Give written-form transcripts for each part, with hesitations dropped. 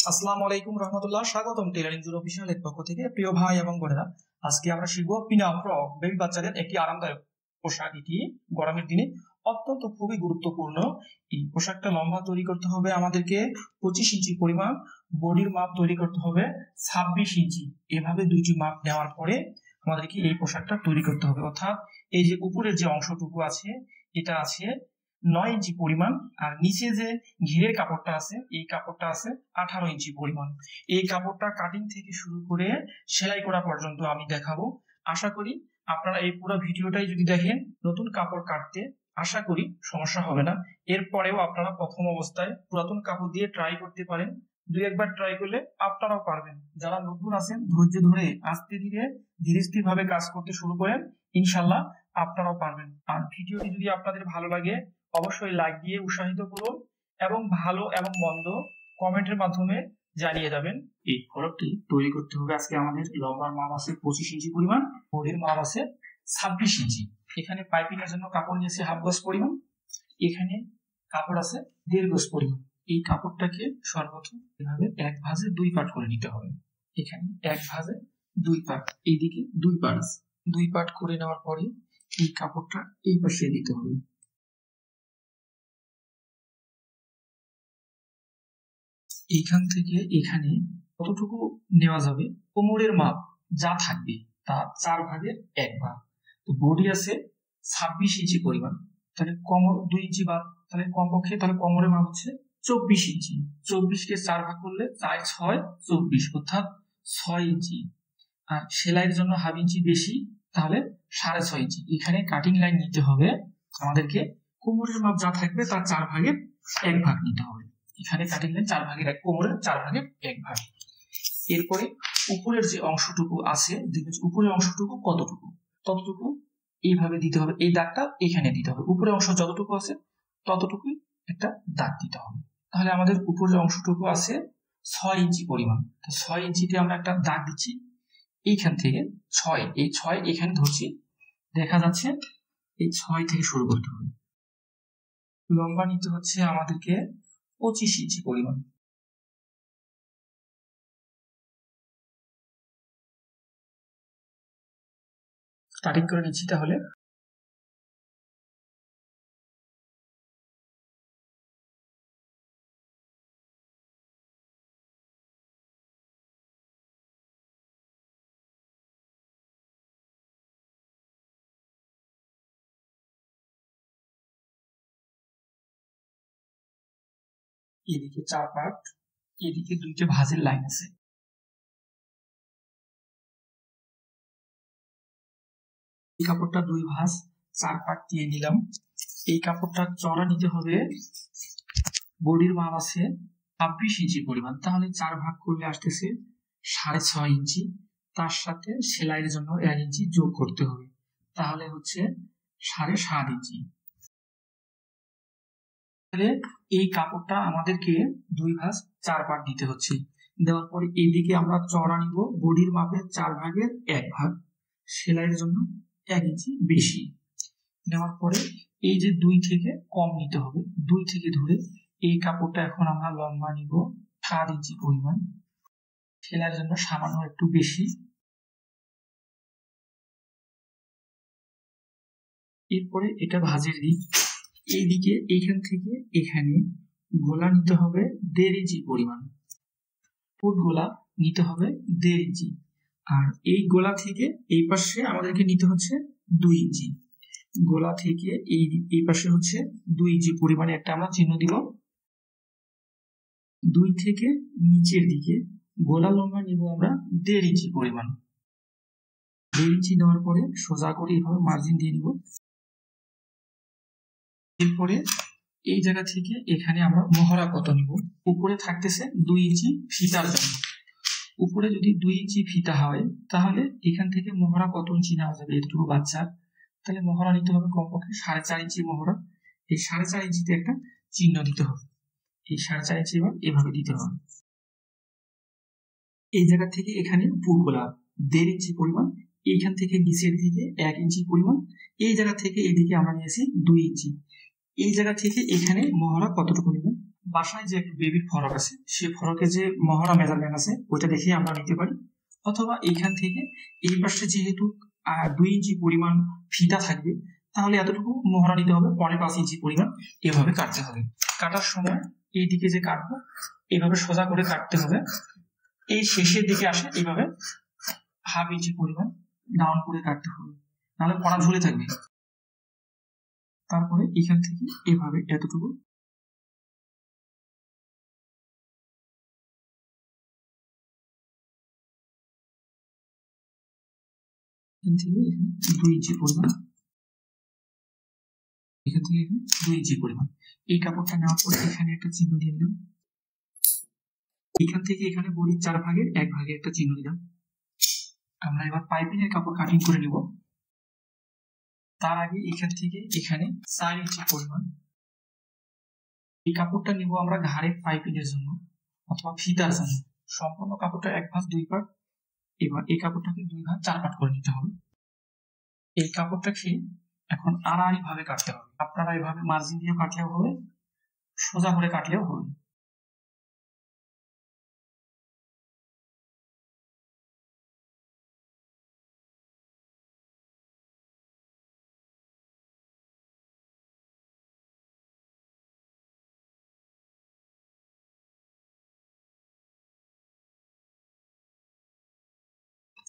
আসসালামু আলাইকুম রহমতুল্লাহ, স্বাগতম টেলারিং জোন অফিসিয়াল এর পক্ষ থেকে। প্রিয় ভাই এবং বোনেরা, আজকে আমরা শিখবো পিনা ফ্রক, বেবি বাচ্চাদের একটি আরামদায়ক পোশাক। এটি গরমের দিনে অত্যন্ত খুবই গুরুত্বপূর্ণ। এই পোশাকটা লম্বা তৈরি করতে হবে আমাদেরকে 25 ইঞ্চি পরিমাণ, বডির মাপ তৈরি করতে হবে 26 ইঞ্চি। এভাবে দুইটি মাপ নেওয়ার পরে আমাদেরকে এই পোশাকটা তৈরি করতে হবে। অর্থাৎ এই যে উপরের যে অংশটুকু আছে এটা আছে 9 ইঞ্চি পরিমাণ, আর নিচে যে ঘিরের কাপড়টা আছে এই কাপড়টা আছে 18 ইঞ্চি পরিমাণ। এই কাপড়টা কাটিং থেকে শুরু করে সেলাই করা পর্যন্ত আমি দেখাবো। আশা করি আপনারা এই পুরো ভিডিওটাই যদি দেখেন, নতুন কাপড় কাটতে আশা করি সমস্যা হবে না। এরপরেও আপনারা প্রথম অবস্থায় পুরাতন কাপড় দিয়ে ট্রাই করতে পারেন। দুই একবার ট্রাই করলে আপনারাও পারবেন। যারা নতুন আছেন ধৈর্য ধরে আস্তে ধীরে ধীরে স্থির ভাবে কাজ করতে শুরু করেন, ইনশাল্লাহ আপনারাও পারবেন। আর ভিডিওটি যদি আপনাদের ভালো লাগে অবশ্যই লাইক দিয়ে উৎসাহিত করুন এবং ভালো এবং মন্দ কমেন্টের মাধ্যমে জানিয়ে যাবেন। এই ফ্রকটি তৈরি করতে হবে আজকে আমাদের লম্বার মাপ আছে 25 ইঞ্চি পরিমাণ, বডির মাপ আছে 26 ইঞ্চি। এখানে পাইপিং এর জন্য কাপড় নিয়েছে হাফ গজ পরিমাণ, এখানে কাপড় আছে 1.5 গজ পরিমাণ। এই কাপড়টাকে সর্বপ্রথম এভাবে এক ভাঁজে 2 পার্ট করে নিতে হবে। এখানে এক ভাঁজে 2 পার্ট, এইদিকে 2 পার্ট আছে। 2 পার্ট করে নেওয়ার পরে এই কাপড়টা এই পাশে দিতে হবে। এখান থেকে এখানে কতটুকু নেওয়া যাবে, কোমরের মাপ যা থাকবে তার 4 ভাগের 1 ভাগ। তো বডি আছে 26 ইঞ্চি পরিমাণ, তাহলে কোমর 2 ইঞ্চি বাদ, তাহলে কমপক্ষে তাহলে কোমরের মাপ হচ্ছে 24 ইঞ্চি। 24 কে 4 ভাগ করলে 4 6 24, অর্থাৎ 6 ইঞ্চি। আর সেলাইয়ের জন্য হাফ ইঞ্চি বেশি, তাহলে 6.5 ইঞ্চি। এখানে কাটিং লাইন নিতে হবে আমাদেরকে, কোমরের মাপ যা থাকবে তার 4 ভাগের 1 ভাগ নিতে হবে। এখানে কাটিং লাইন 4 ভাগের 1, কোমরের 4 ভাগের 1 ভাগ। এরপরে উপরের যে অংশটুকু আছে, দেখবেন উপরের অংশটুকু কতটুকু, ততটুকু এইভাবে দিতে হবে। এই দাগটা এখানে দিতে হবে। উপরের অংশ যতটুকু আছে ততটুকুই একটা দাগ দিতে হবে। তাহলে আমাদের উপরের অংশটুকু আছে 6 ইঞ্চি পরিমাণ, তো 6 ইঞ্চিতে আমরা একটা দাগ দিচ্ছি। এইখান থেকে 6, এই 6 এখানে ধরছি, দেখা যাচ্ছে এই 6 থেকে শুরু করতে হবে। লম্বা নিতে হচ্ছে আমাদেরকে 25 ইঞ্চি পরিমাণ। কাটিং করে নিচ্ছি। তাহলে এদিকে 4 পার্ট, এদিকে 2টে ভাঁজের লাইন আছে। এই কাপড়টা 2 ভাঁজ 4 পার্ট দিয়ে নিলাম। এই কাপড়টা চড়া নিতে হবে, বডির মাপ আছে 26 ইঞ্চি পরিমাণ, তাহলে 4 ভাগ করলে আসতেছে 6.5 ইঞ্চি। তার সাথে সেলাইয়ের জন্য 1 ইঞ্চি যোগ করতে হবে, তাহলে হচ্ছে 7.5 ইঞ্চি। তাহলে এই কাপড়টা আমাদেরকে 2 ভাঁজ 4 পার্ট দিতে হচ্ছে। দেওয়ার পরে এইদিকে আমরা চড়া নিব বডির মাপের 4 ভাগের 1 ভাগ, সেলাইয়ের জন্য 1 ইঞ্চি বেশি। নেওয়ার পরে এই যে 2 থেকে কম নিতে হবে, 2 থেকে ধরে এই কাপড়টা এখন আমরা লম্বা নিব 7 ইঞ্চি পরিমাণ, সেলাইয়ের জন্য সামান্য একটু বেশি। এরপরে এটা ভাঁজের দিক, এইদিকে এইখান থেকে এখানে গোলা নিতে হবে 1.5 ইঞ্চি পরিমাণ, ফুট গোলা নিতে হবে 1.5 ইঞ্চি। আর এই গোলা থেকে এই পাশে আমাদেরকে নিতে হচ্ছে 2 ইঞ্চি। গোলা থেকে এই পাশে হচ্ছে 2 ইঞ্চি পরিমাণে একটা আমরা চিহ্ন দিব। 2 থেকে নিচের দিকে গোলা লম্বা নিব আমরা 1.5 ইঞ্চি পরিমাণ। 1.5 ইঞ্চি নেওয়ার পরে সোজা করে এইভাবে মার্জিন দিয়ে নিব। এরপরে এই জায়গা থেকে এখানে আমরা মহড়া কত নিব, উপরে থাকতেছে 2 ইঞ্চি ফিতার জন্য। উপরে যদি 2 ইঞ্চি ফিতা হয় তাহলে এখান থেকে মহড়া কত ইঞ্চি নেওয়া যাবে, এটুকু বাচ্চার, তাহলে মহড়া নিতে হবে কমপক্ষে 4.5 ইঞ্চি মহড়া। এই 4.5 ইঞ্চিতে একটা চিহ্ন দিতে হবে, এই 4.5 ইঞ্চি এভাবে দিতে হবে। এই জায়গা থেকে এখানে পুরগোলা 1.5 ইঞ্চি পরিমাণ, এইখান থেকে নিচের দিকে 1 ইঞ্চি পরিমাণ, এই জায়গা থেকে এইদিকে আমরা নিয়েছি 2 ইঞ্চি। এই জায়গা থেকে এখানে মহড়া কতটুকু নেবেন বাসায় যে একটু বেবির ফরক আছে, সেই ফরকে যে মহড়া মেজারমেন্ট আছে ওইটা দেখে আমরা নিতে পারি, অথবা এইখান থেকে এই পাশে যেহেতু 2 ইঞ্চি পরিমাণ ফিতা থাকবে, তাহলে এতটুকু মহড়া নিতে হবে, 5.5 ইঞ্চি পরিমাণ। এভাবে কাটতে হবে। কাটার সময় এই দিকে যে কাটবো এইভাবে সোজা করে কাটতে হবে, এই শেষের দিকে আসে এইভাবে 1/2 ইঞ্চি পরিমাণ ডাউন করে কাটতে হবে, নাহলে কণা ঝুলে থাকবে। তারপরে এখান থেকে এভাবে এতটুকু এখান থেকে এখানে 2 ইঞ্চি পরিমাণ, এখান থেকে এখানে 2 ইঞ্চি পরিমাণ। এই কাপড়টা নেওয়ার পরে এখানে একটা চিহ্ন দিয়ে দিলাম, এখান থেকে এখানে বড়ির 4 ভাগের 1 ভাগে একটা চিহ্ন দিলাম। আমরা এবার পাইপিং এর কাপড় কাটিং করে নিব। তার আগে এখান থেকে এখানে 4 ইঞ্চি পরিমাণ এই কাপড়টা নিব আমরা ঘাড়ের পাইপিং এর জন্য অথবা ফিতার জন্য। সম্পূর্ণ কাপড়টা 1 ভাঁজ 2 পার্ট। এবার এই কাপড়টাকে 2 ভাঁজ 4 পার্ট করে নিতে হবে। এই কাপড়টাকে এখন আড়াআড়ি ভাবে কাটতে হবে। আপনারা এভাবে মার্জিন দিয়ে কাটলেও হবে, সোজা করে কাটলেও হবে।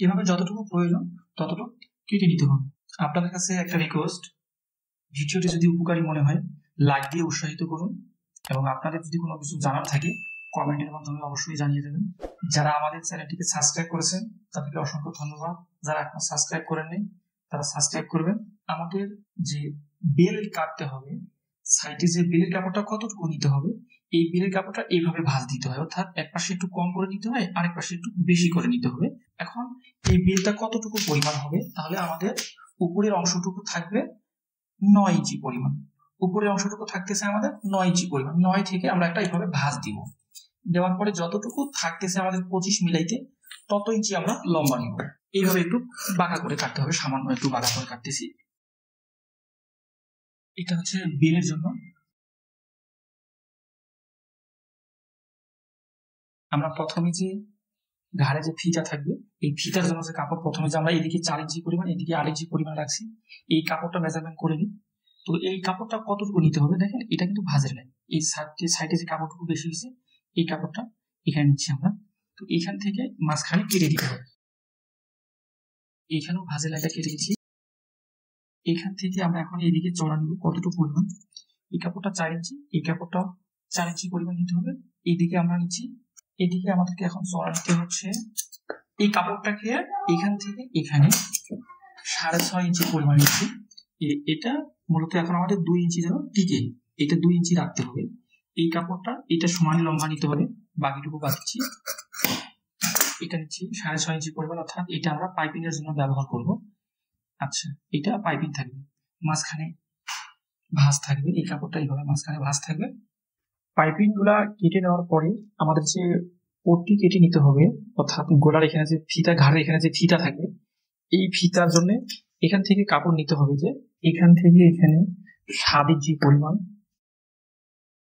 এভাবে যতটুকু প্রয়োজন ততটুকু কেটে নিতে হবে। আপনাদের কাছে একটা রিকোয়েস্ট, ভিডিওটি যদি উপকারী মনে হয় লাইক দিয়ে উৎসাহিত করুন, এবং আপনাদের যদি কোনো কিছু জানার থাকে কমেন্টের মাধ্যমে অবশ্যই জানিয়ে দেবেন। যারা আমাদের চ্যানেলটিকে সাবস্ক্রাইব করেছেন তাদেরকে অসংখ্য ধন্যবাদ। যারা এখন সাবস্ক্রাইব করেননি তারা সাবস্ক্রাইব করবেন। আমাদের যে বেল কাটতে হবে, সাইডে যে বেলের কাপড়টা কতটুকু নিতে হবে, এই বেলের কাপড়টা এইভাবে ভাঁজ দিতে হয়, অর্থাৎ এক পাশে একটু কম করে নিতে হয়, আরেক পাশে একটু বেশি করে নিতে হবে। এখন এই বেলটা কতটুকু পরিমাণ হবে, তাহলে আমাদের উপরের অংশটুকু থাকবে 9 ইঞ্চি পরিমাণ। উপরের অংশটুকু থাকতেছে আমাদের 9 ইঞ্চি পরিমাণ। 9 থেকে আমরা একটা এইভাবে ভাঁজ দিব। দেওয়ার পরে যতটুকু থাকতেছে আমাদের 25 মিলাইতে তত ইঞ্চি আমরা লম্বা নিব। এইভাবে একটু বাঁকা করে কাটতে হবে, সামান্য একটু বাঁকা করে কাটতেছি। এটা হচ্ছে বেলের জন্য। আমরা প্রথমে যে ঘাড়ে যে ফিতা থাকবে, এই ফিতার জন্য যে কাপড় প্রথমে যে আমরা এদিকে 4 ইঞ্চি পরিমাণ, এদিকে 8 ইঞ্চি পরিমাণ রাখছি, এই কাপড়টা মেজারমেন্ট করে নিই। তো এই কাপড়টা কতটুকু নিতে হবে দেখেন, এটা কিন্তু ভাঁজের নাই, এই সাইডে যে কাপড়টুকু বেশি হয়েছে এই কাপড়টা এখানে নিচ্ছি আমরা। তো এখান থেকে মাঝখানে কেটে দিতে হবে। এখানেও ভাঁজের লাইনটা কেটে দিচ্ছি। এখান থেকে আমরা এখন এদিকে চড়া নিব কতটুকু পরিমাণ। এই কাপড়টা 4 ইঞ্চি, এই কাপড়টা 4 ইঞ্চি পরিমাণ নিতে হবে। এইদিকে আমরা নিচ্ছি, এদিকে আমাদেরকে এখন চড়া নিতে হচ্ছে। এই কাপড়টাকে এখান থেকে এখানে 6.5 ইঞ্চি পরিমাণ নিচ্ছি। এটা মূলত এখন আমাদের 2 ইঞ্চি যেন টিকে, এটা 2 ইঞ্চি রাখতে হবে। এই কাপড়টা এটা সমান লম্বা নিতে হবে, বাকিটুকু বাঁধছি। এটা নিচ্ছি 6.5 ইঞ্চি পরিমাণ, অর্থাৎ এটা আমরা পাইপিং এর জন্য ব্যবহার করব। আচ্ছা, এটা পাইপিং থাকবে, মাঝখানে ভাঁজ থাকবে, এই কাপড়টা এইভাবে মাঝখানে ভাঁজ থাকবে। পাইপিং গুলা কেটে নেওয়ার পরে আমাদের যে পট্টি কেটে নিতে হবে, অর্থাৎ গোলার এখানে যে ফিতা, ঘাড়ের এখানে যে ফিতা থাকবে, এই ফিতার জন্য এখান থেকে কাপড় নিতে হবে যে এখান থেকে এখানে 7 ইঞ্চি পরিমাণ,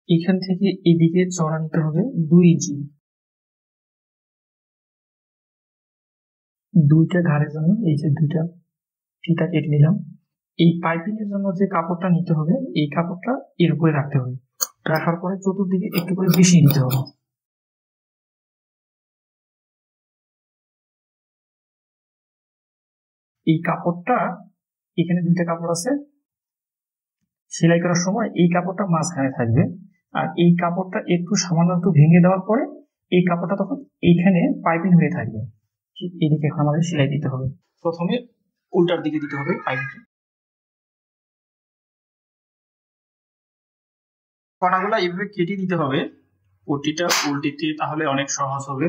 এখান থেকে এদিকে চড়া নিতে হবে 2 ইঞ্চি। দুইটা ঘাড়ের জন্য এই যে দুইটা ফিতা কেটে নিলাম। এই পাইপিং এর জন্য যে কাপড়টা নিতে হবে, এই কাপড়টা এর উপরে রাখতে হবে, রাখার পরে চতুর্দিকে একটু করে বেশি নিতে হবে। এই কাপড়টা এখানে দুইটা কাপড় আছে, সেলাই করার সময় এই কাপড়টা মাঝখানে থাকবে, আর এই কাপড়টা একটু সামান্য একটু ভেঙে দেওয়ার পরে এই কাপড়টা তখন এইখানে পাইপিং হয়ে থাকবে। ঠিক এদিকে এখন আমাদের সেলাই দিতে হবে। প্রথমে উল্টার দিকে দিতে হবে পাইপিং। কণাগুলা এইভাবে কেটে দিতে হবে, পট্টিটা উল্টিতে, তাহলে অনেক সহজ হবে।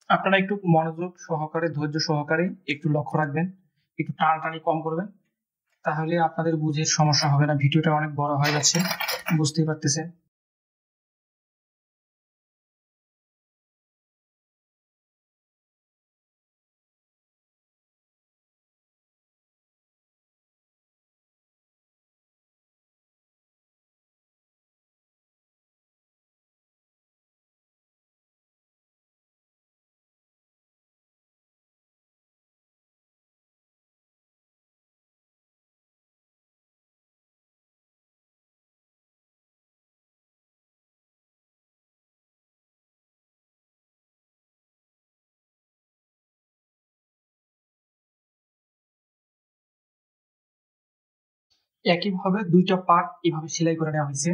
আপনারা একটু মনোযোগ সহকারে, ধৈর্য সহকারে একটু লক্ষ্য রাখবেন, একটু টানাটানি কম করবেন, তাহলে আপনাদের বুঝে সমস্যা হবে না। ভিডিওটা অনেক বড় হয়ে যাচ্ছে, বুঝতেই পারতেছেন। একইভাবে দুইটা পার্ট এভাবে সেলাই করে নেওয়া হয়েছে।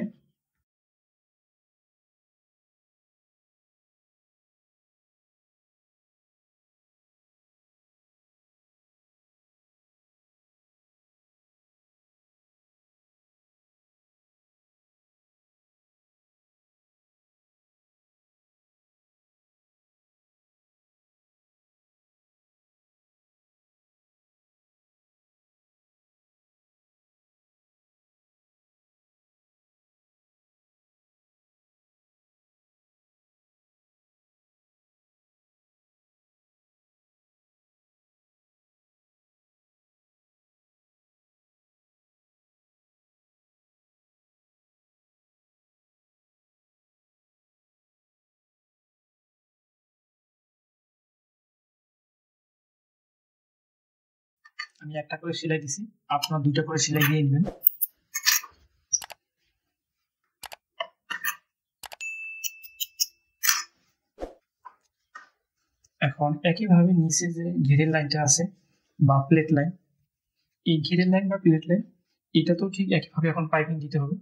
আমি একটা করে সেলাই দিছি, আপনারা দুইটা করে সেলাই দিয়ে নেবেন। এখন একইভাবে নিচে যে ঘিরের লাইনটা আছে বা প্লেট লাইন, এই ঘিরের লাইন বা প্লেট লাইন এটা তো ঠিক একইভাবে এখন পাইপিং দিতে হবে।